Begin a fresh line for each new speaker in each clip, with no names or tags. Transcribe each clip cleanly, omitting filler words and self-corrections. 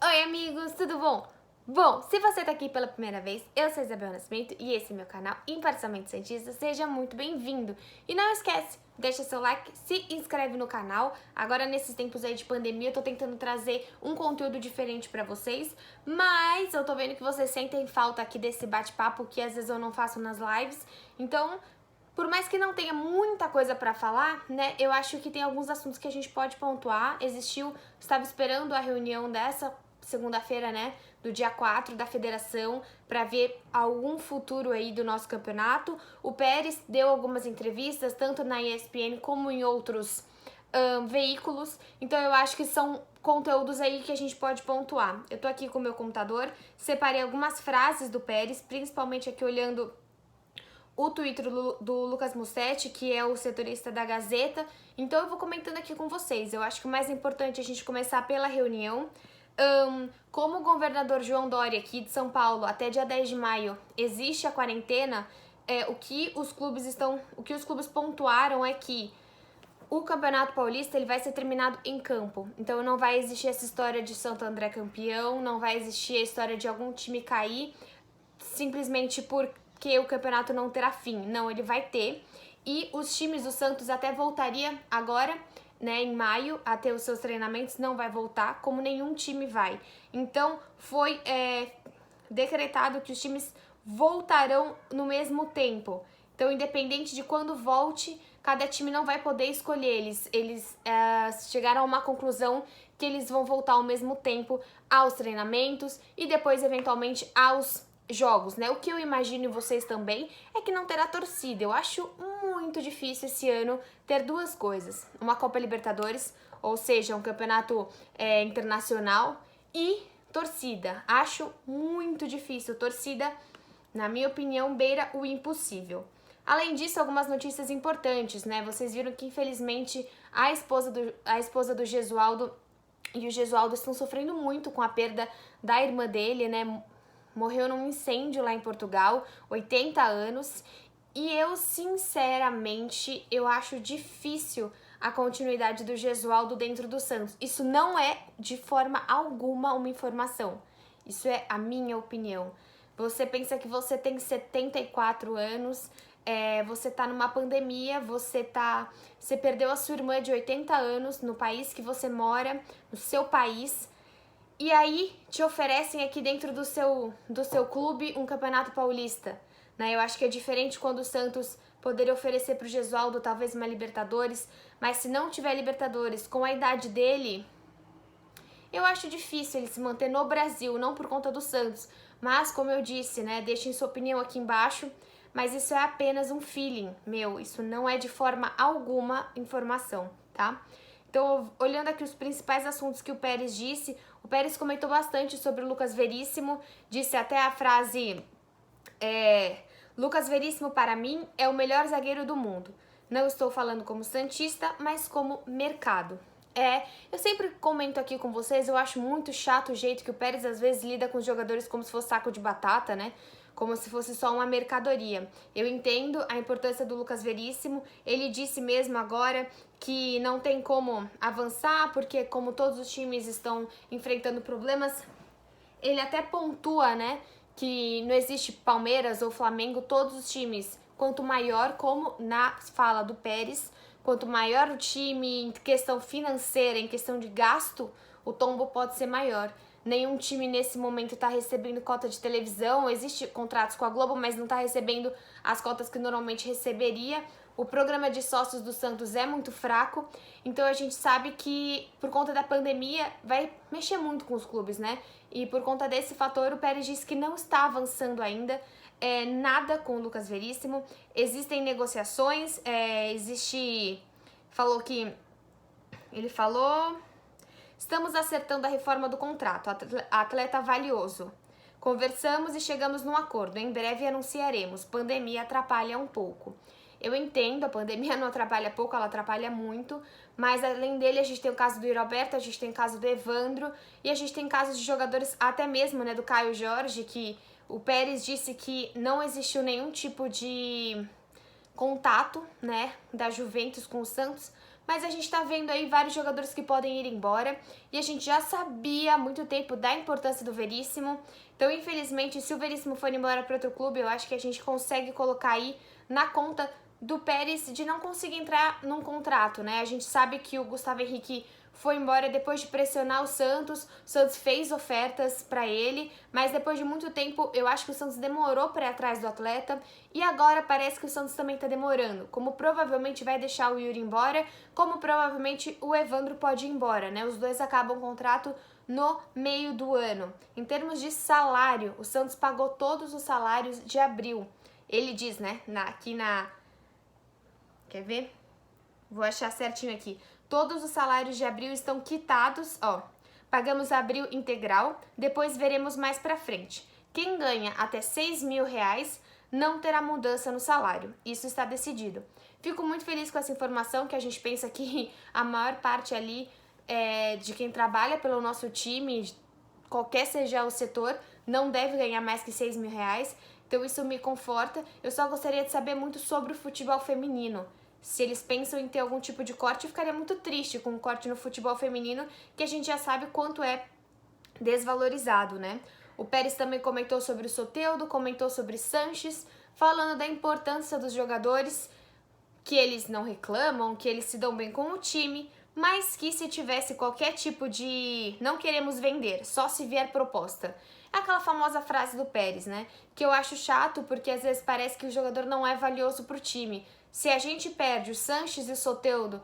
Oi amigos, tudo bom? Bom, se você tá aqui pela primeira vez, eu sou Isabel Nascimento e esse é meu canal Imparcialmente Santista, seja muito bem-vindo. E não esquece, deixa seu like, se inscreve no canal. Agora nesses tempos aí de pandemia eu tô tentando trazer um conteúdo diferente pra vocês, mas eu tô vendo que vocês sentem falta aqui desse bate-papo que às vezes eu não faço nas lives, então... Por mais que não tenha muita coisa pra falar, né, eu acho que tem alguns assuntos que a gente pode pontuar. Estava esperando a reunião dessa segunda-feira, né, do dia 4 da federação, para ver algum futuro aí do nosso campeonato. O Pérez deu algumas entrevistas, tanto na ESPN como em outros veículos, então eu acho que são conteúdos aí que a gente pode pontuar. Eu tô aqui com o meu computador, separei algumas frases do Pérez, principalmente aqui olhando o Twitter do Lucas Mussetti, que é o setorista da Gazeta. Então eu vou comentando aqui com vocês. Eu acho que o mais importante é a gente começar pela reunião. Como o governador João Dória aqui de São Paulo, até dia 10 de maio, existe a quarentena, o que os clubes pontuaram é que o Campeonato Paulista ele vai ser terminado em campo. Então não vai existir essa história de Santo André campeão, não vai existir a história de algum time cair simplesmente porque o campeonato não terá fim. Não, ele vai ter. E os times do Santos até voltaria agora, né, em maio, a ter os seus treinamentos, não vai voltar, como nenhum time vai. Então, foi decretado que os times voltarão no mesmo tempo. Então, independente de quando volte, cada time não vai poder escolher. Eles chegaram a uma conclusão que eles vão voltar ao mesmo tempo aos treinamentos e depois, eventualmente, aos jogos, né? O que eu imagino, e vocês também, é que não terá torcida. Eu acho muito difícil esse ano ter duas coisas. Uma Copa Libertadores, ou seja, um campeonato internacional, e torcida. Acho muito difícil. Torcida, na minha opinião, beira o impossível. Além disso, algumas notícias importantes, né? Vocês viram que, infelizmente, a esposa do Gesualdo e o Gesualdo estão sofrendo muito com a perda da irmã dele, né? Morreu num incêndio lá em Portugal, 80 anos, e eu, sinceramente, eu acho difícil a continuidade do Gesualdo dentro do Santos. Isso não é, de forma alguma, uma informação. Isso é a minha opinião. Você pensa que você tem 74 anos, você tá numa pandemia, você perdeu a sua irmã de 80 anos no país que você mora, no seu país, e aí te oferecem aqui dentro do seu clube um campeonato paulista, né? Eu acho que é diferente quando o Santos poderia oferecer para o Gesualdo talvez uma Libertadores, mas se não tiver Libertadores com a idade dele, eu acho difícil ele se manter no Brasil, não por conta do Santos, mas como eu disse, né? Deixem sua opinião aqui embaixo, mas isso é apenas um feeling meu, isso não é de forma alguma informação, tá? Então, olhando aqui os principais assuntos que o Pérez disse, o Pérez comentou bastante sobre o Lucas Veríssimo, disse até a frase, Lucas Veríssimo para mim é o melhor zagueiro do mundo. Não estou falando como santista, mas como mercado. Eu sempre comento aqui com vocês, eu acho muito chato o jeito que o Pérez às vezes lida com os jogadores como se fosse saco de batata, né? Como se fosse só uma mercadoria. Eu entendo a importância do Lucas Veríssimo, ele disse mesmo agora que não tem como avançar, porque como todos os times estão enfrentando problemas, ele até pontua, né, que não existe Palmeiras ou Flamengo, todos os times, quanto maior, como na fala do Pérez, quanto maior o time em questão financeira, em questão de gasto, o tombo pode ser maior. Nenhum time nesse momento está recebendo cota de televisão, existe contratos com a Globo, mas não está recebendo as cotas que normalmente receberia. O programa de sócios do Santos é muito fraco, então a gente sabe que por conta da pandemia vai mexer muito com os clubes, né? E por conta desse fator, o Pérez disse que não está avançando ainda nada com o Lucas Veríssimo. Existem negociações, ele falou... Estamos acertando a reforma do contrato, atleta valioso. Conversamos e chegamos num acordo, em breve anunciaremos. Pandemia atrapalha um pouco. Eu entendo, a pandemia não atrapalha pouco, ela atrapalha muito, mas além dele a gente tem o caso do Roberto, a gente tem o caso do Evandro e a gente tem casos de jogadores até mesmo, né, do Caio Jorge, que o Pérez disse que não existiu nenhum tipo de contato, né, da Juventus com o Santos, mas a gente tá vendo aí vários jogadores que podem ir embora, e a gente já sabia há muito tempo da importância do Veríssimo. Então, infelizmente, se o Veríssimo for embora para outro clube, eu acho que a gente consegue colocar aí na conta do Pérez de não conseguir entrar num contrato, né? A gente sabe que o Gustavo Henrique foi embora depois de pressionar o Santos fez ofertas para ele, mas depois de muito tempo eu acho que o Santos demorou para ir atrás do atleta, e agora parece que o Santos também tá demorando, como provavelmente vai deixar o Yuri embora, como provavelmente o Evandro pode ir embora, né? Os dois acabam o contrato no meio do ano. Em termos de salário, o Santos pagou todos os salários de abril. Ele diz, né, quer ver? Vou achar certinho aqui. Todos os salários de abril estão quitados, ó. Pagamos abril integral, depois veremos mais pra frente. Quem ganha até R$6.000 não terá mudança no salário. Isso está decidido. Fico muito feliz com essa informação, que a gente pensa que a maior parte ali de quem trabalha pelo nosso time, qualquer seja o setor, não deve ganhar mais que R$6.000. Então isso me conforta. Eu só gostaria de saber muito sobre o futebol feminino. Se eles pensam em ter algum tipo de corte, eu ficaria muito triste com um corte no futebol feminino, que a gente já sabe quanto é desvalorizado, né? O Pérez também comentou sobre o Soteldo, comentou sobre Sanches, falando da importância dos jogadores, que eles não reclamam, que eles se dão bem com o time, mas que se tivesse qualquer tipo de não queremos vender, só se vier proposta. É aquela famosa frase do Pérez, né? Que eu acho chato, porque às vezes parece que o jogador não é valioso pro time. Se a gente perde o Sanches e o Soteldo,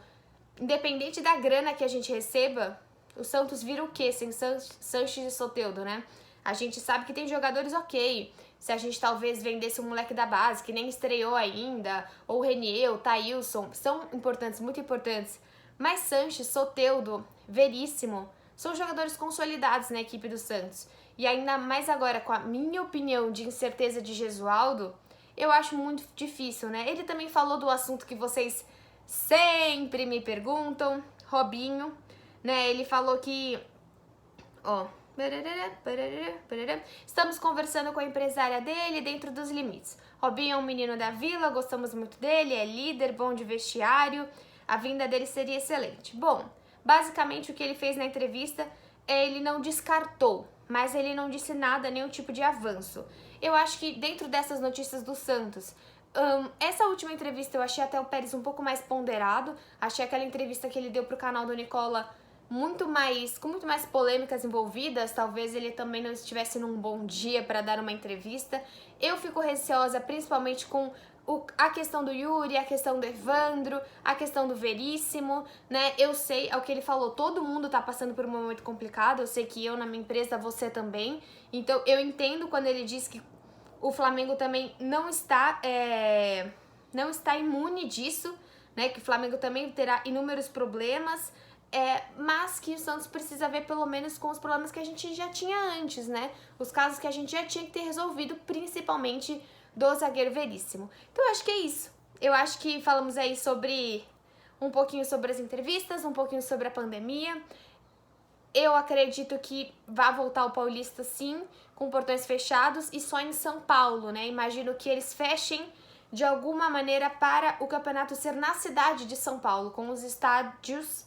independente da grana que a gente receba, o Santos vira o quê sem Sanches e Soteldo, né? A gente sabe que tem jogadores ok. Se a gente talvez vendesse um moleque da base, que nem estreou ainda, ou o Renier, o Thailson, são importantes, muito importantes. Mas Sanches, Soteldo, Veríssimo, são jogadores consolidados na equipe do Santos. E ainda mais agora, com a minha opinião de incerteza de Gesualdo, eu acho muito difícil, né? Ele também falou do assunto que vocês sempre me perguntam, Robinho, né? Ele falou que, ó, estamos conversando com a empresária dele dentro dos limites. Robinho é um menino da vila, gostamos muito dele, é líder, bom de vestiário, a vinda dele seria excelente. Bom, basicamente o que ele fez na entrevista ele não descartou, mas ele não disse nada, nenhum tipo de avanço. Eu acho que dentro dessas notícias do Santos, essa última entrevista eu achei até o Pérez um pouco mais ponderado, achei aquela entrevista que ele deu pro canal do Nicola com muito mais polêmicas envolvidas, talvez ele também não estivesse num bom dia para dar uma entrevista. Eu fico receosa principalmente com a questão do Yuri, a questão do Evandro, a questão do Veríssimo, né? Eu sei, é o que ele falou, todo mundo tá passando por um momento complicado, eu sei que eu na minha empresa, você também, então eu entendo quando ele diz que o Flamengo também não está imune disso, né? Que o Flamengo também terá inúmeros problemas, mas que o Santos precisa ver pelo menos com os problemas que a gente já tinha antes, né? Os casos que a gente já tinha que ter resolvido, principalmente do zagueiro Veríssimo. Então eu acho que é isso. Eu acho que falamos aí sobre um pouquinho sobre as entrevistas, um pouquinho sobre a pandemia. Eu acredito que vai voltar o Paulista sim, com portões fechados e só em São Paulo, né? Imagino que eles fechem de alguma maneira para o campeonato ser na cidade de São Paulo, com os estádios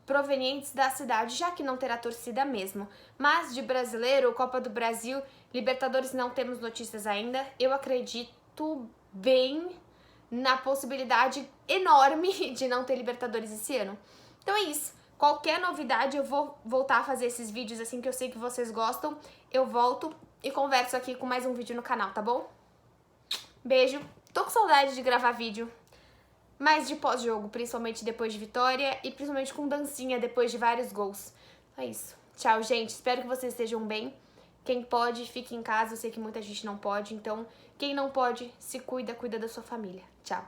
provenientes da cidade, já que não terá torcida mesmo. Mas de brasileiro, Copa do Brasil, Libertadores não temos notícias ainda. Eu acredito bem na possibilidade enorme de não ter Libertadores esse ano. Então é isso. Qualquer novidade eu vou voltar a fazer esses vídeos assim que eu sei que vocês gostam. Eu volto e converso aqui com mais um vídeo no canal, tá bom? Beijo. Tô com saudade de gravar vídeo. Mais de pós-jogo, principalmente depois de vitória e principalmente com dancinha depois de vários gols. É isso. Tchau, gente. Espero que vocês estejam bem. Quem pode, fique em casa. Eu sei que muita gente não pode. Então, quem não pode, se cuida, cuida da sua família. Tchau.